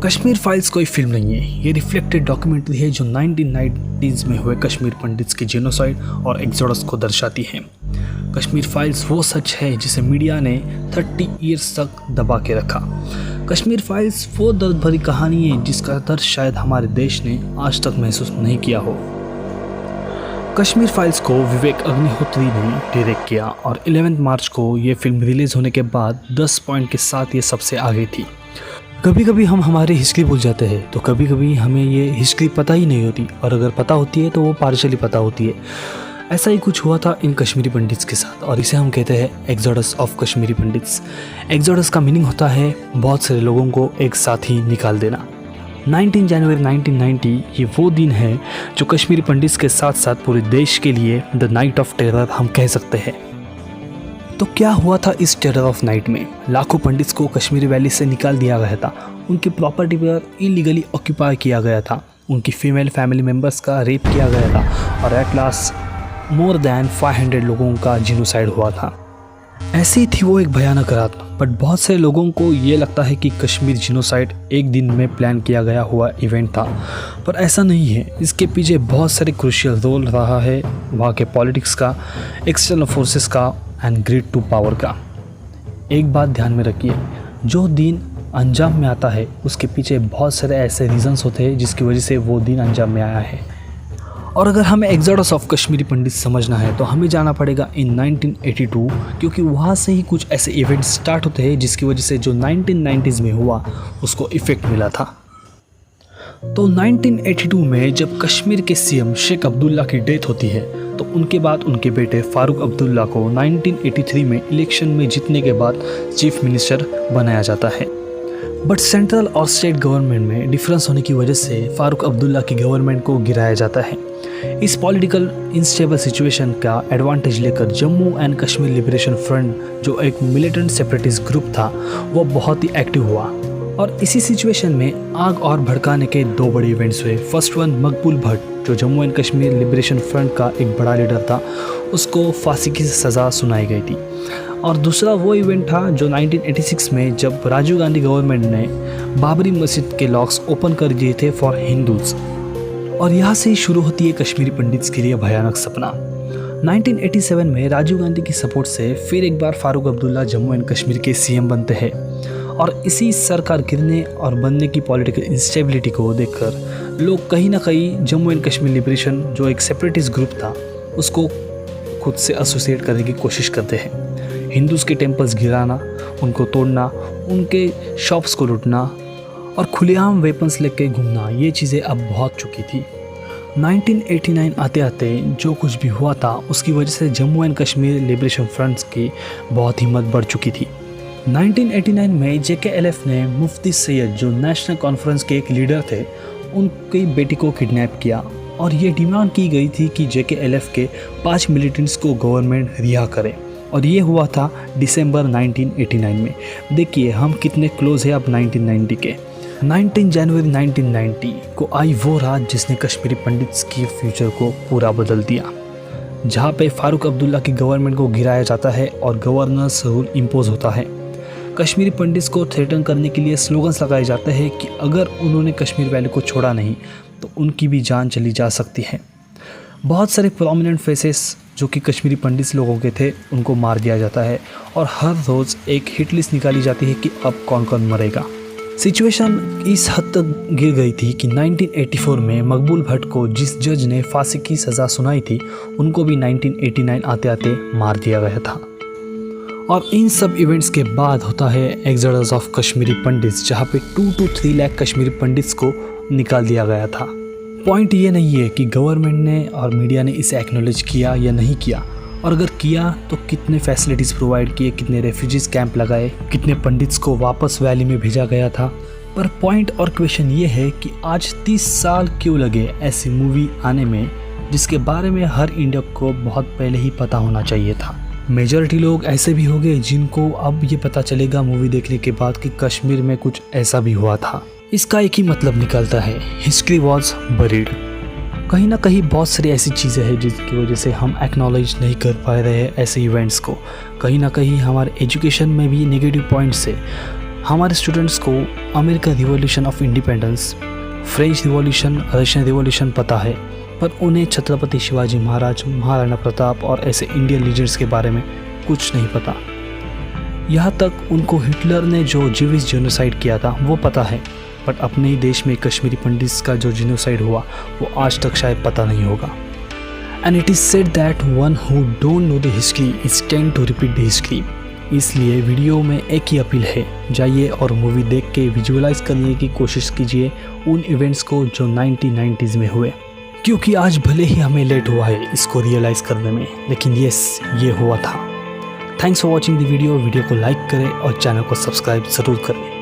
Kashmir files कोई film नहीं है, ये रिफ्लेक्टेड डॉक्यूमेंट्री है जो 1990s में हुए कश्मीर पंडित्स के जेनोसाइड और एक्सोडस को दर्शाती है। कश्मीर फाइल्स वो सच है जिसे मीडिया ने 30 ईयर्स तक दबा के रखा। कश्मीर फाइल्स वो दर्द भरी कहानी है जिसका दर्द शायद हमारे देश ने आज तक महसूस नहीं किया हो। कश्मीर फाइल्स को विवेक अग्निहोत्री ने डायरेक्ट किया और 11 मार्च को ये फिल्म रिलीज़ होने के बाद 10 पॉइंट के साथ ये सबसे आगे थी। कभी कभी हम हमारी हिस्ट्री भूल जाते हैं, तो कभी कभी हमें ये हिस्ट्री पता ही नहीं होती, और अगर पता होती है तो वो पार्शली पता होती है। ऐसा ही कुछ हुआ था इन कश्मीरी पंडित्स के साथ, और इसे हम कहते हैं exodus of Kashmiri pandits. Exodus का मीनिंग होता है बहुत सारे लोगों को एक साथ ही निकाल देना। 19 जनवरी 1990 ये वो दिन है जो कश्मीरी पंडित्स के साथ साथ पूरे देश के लिए द नाइट ऑफ टेरर हम कह सकते हैं। तो क्या हुआ था इस टेरर ऑफ नाइट में? लाखों पंडित्स को कश्मीरी वैली से निकाल दिया गया था, उनकी प्रॉपर्टी पर इलीगली ऑक्यूपाई किया गया था, उनकी फीमेल फैमिली मेम्बर्स का रेप किया गया था, और एट लास्ट मोर दैन 500 लोगों का जिनोसाइड हुआ था। ऐसी थी वो एक भयानक रात, बट बहुत से लोगों को ये लगता है कि कश्मीर जिनोसाइड एक दिन में प्लान किया गया हुआ इवेंट था, पर ऐसा नहीं है। इसके पीछे बहुत सारे क्रूशियल रोल रहा है वहाँ के पॉलिटिक्स का, एक्सटर्नल फोर्सेस का एंड ग्रिड टू पावर का। एक बात ध्यान में रखिए, जो दिन अंजाम में आता है उसके पीछे बहुत सारे ऐसे रीजंस होते हैं जिसकी वजह से वो दिन अंजाम में आया है। और अगर हमें एक्सोडस ऑफ कश्मीरी पंडित समझना है तो हमें जाना पड़ेगा इन 1982, क्योंकि वहाँ से ही कुछ ऐसे इवेंट्स स्टार्ट होते हैं जिसकी वजह से जो 1990s में हुआ उसको इफ़ेक्ट मिला था। तो 1982 में जब कश्मीर के सीएम शेख अब्दुल्ला की डेथ होती है, तो उनके बाद उनके बेटे फारूक अब्दुल्ला को 1983 में इलेक्शन में जीतने के बाद चीफ मिनिस्टर बनाया जाता है। बट सेंट्रल और स्टेट गवर्नमेंट में डिफरेंस होने की वजह से फारूक अब्दुल्ला की गवर्नमेंट को गिराया जाता है। इस पॉलिटिकल इनस्टेबल सिचुएशन का एडवांटेज लेकर Jammu and Kashmir liberation front, जो एक मिलिटेंट सेपरेटिस्ट ग्रुप था, वो बहुत ही एक्टिव हुआ। और इसी सिचुएशन में आग और भड़काने के दो बड़े इवेंट्स हुए। फर्स्ट वन, मकबूल भट्ट, जो Jammu and Kashmir liberation front का एक बड़ा लीडर था, उसको फांसी की सज़ा सुनाई गई थी। और दूसरा वो इवेंट था जो 1986 में जब राजीव गांधी गवर्नमेंट ने बाबरी मस्जिद के लॉक्स ओपन कर दिए थे फॉर हिंदूज। और यहाँ से ही शुरू होती है कश्मीरी पंडित्स के लिए भयानक सपना। 1987 में राजीव गांधी की सपोर्ट से फिर एक बार फारूक अब्दुल्ला जम्मू एंड कश्मीर के सीएम बनते हैं। और इसी सरकार गिरने और बनने की पॉलिटिकल इंस्टेबिलिटी को देखकर लोग कहीं ना कहीं जम्मू एंड कश्मीर लिबरेशन, जो एक सेपरेटिस्ट ग्रुप था, उसको खुद से एसोसिएट करने की कोशिश करते हैं। हिंदूज़ के टेम्पल्स गिराना, उनको तोड़ना, उनके शॉप्स को लूटना और खुलेआम वेपन्स लेके घूमना, ये चीज़ें अब बहुत चुकी थी। 1989 आते आते जो कुछ भी हुआ था उसकी वजह से Jammu and Kashmir liberation fronts की बहुत हिम्मत बढ़ चुकी थी। 1989 में JKLF ने मुफ्ती सैयद, जो नेशनल कॉन्फ्रेंस के एक लीडर थे, उनकी बेटी को किडनैप किया और ये डिमांड की गई थी कि JKLF के 5 मिलिटेंट्स को गवर्नमेंट रिहा करे। और ये हुआ था दिसंबर 1989 में। देखिए हम कितने क्लोज है अब 1990 के। 19 जनवरी 1990 को आई वो रात जिसने कश्मीरी पंडित्स की फ्यूचर को पूरा बदल दिया, जहाँ पे फारूक अब्दुल्ला की गवर्नमेंट को गिराया जाता है और गवर्नर्स रूल इम्पोज होता है। कश्मीरी पंडित्स को थ्रेटन करने के लिए स्लोगन्स लगाए जाते हैं कि अगर उन्होंने कश्मीर वैली को छोड़ा नहीं तो उनकी भी जान चली जा सकती है। बहुत सारे प्रोमिनेंट फेसेस जो कि कश्मीरी पंडित्स लोगों के थे, उनको मार दिया जाता है और हर रोज़ एक हिट लिस्ट निकाली जाती है कि अब कौन कौन मरेगा। सिचुएशन इस हद तक गिर गई थी कि 1984 में मकबूल भट्ट को जिस जज ने फांसी की सज़ा सुनाई थी, उनको भी 1989 आते आते मार दिया गया था। और इन सब इवेंट्स के बाद होता है एक्सोडस ऑफ कश्मीरी पंडित्स, जहाँ पे 2 to 3 लाख कश्मीरी पंडित्स को निकाल दिया गया था। पॉइंट ये नहीं है कि गवर्नमेंट ने और मीडिया ने इसे एक्नॉलेज किया या नहीं किया, और अगर किया तो कितने फैसिलिटीज़ प्रोवाइड किए, कितने रेफ्यूजीज कैंप लगाए, कितने पंडित्स को वापस वैली में भेजा गया था। पर पॉइंट और क्वेश्चन ये है कि आज 30 साल क्यों लगे ऐसी मूवी आने में जिसके बारे में हर इंडिया को बहुत पहले ही पता होना चाहिए था। मेजॉरिटी लोग ऐसे भी हो गए जिनको अब ये पता चलेगा मूवी देखने के बाद कि कश्मीर में कुछ ऐसा भी हुआ था। इसका एक ही मतलब निकलता है, हिस्ट्री वॉज बरीड। कहीं ना कहीं बहुत सारी ऐसी चीज़ें हैं जिसकी वजह से हम एक्नॉलेज नहीं कर पा रहे हैं ऐसे इवेंट्स को। कहीं ना कहीं हमारे एजुकेशन में भी नेगेटिव पॉइंट्स से हमारे स्टूडेंट्स को American revolution of independence, French revolution, Russian revolution पता है, पर उन्हें छत्रपति शिवाजी महाराज, महाराणा प्रताप और ऐसे इंडियन लीडर्स के बारे में कुछ नहीं पता। यहाँ तक उनको हिटलर ने जो ज्यूइश जेनोसाइड किया था वो पता है, बट अपने ही देश में कश्मीरी पंडित्स का जो जेनोसाइड हुआ वो आज तक शायद पता नहीं होगा। And it is said that one who don't know the history is can to repeat the history. इसलिए वीडियो में एक ही अपील है, जाइए और मूवी देख के विजुअलाइज करने की कोशिश कीजिए उन इवेंट्स को जो 1990s में हुए, क्योंकि आज भले ही हमें लेट हुआ है इसको रियलाइज़ करने में, लेकिन यस, ये हुआ था। Thanks for watching the video को लाइक करें और चैनल को सब्सक्राइब ज़रूर करें।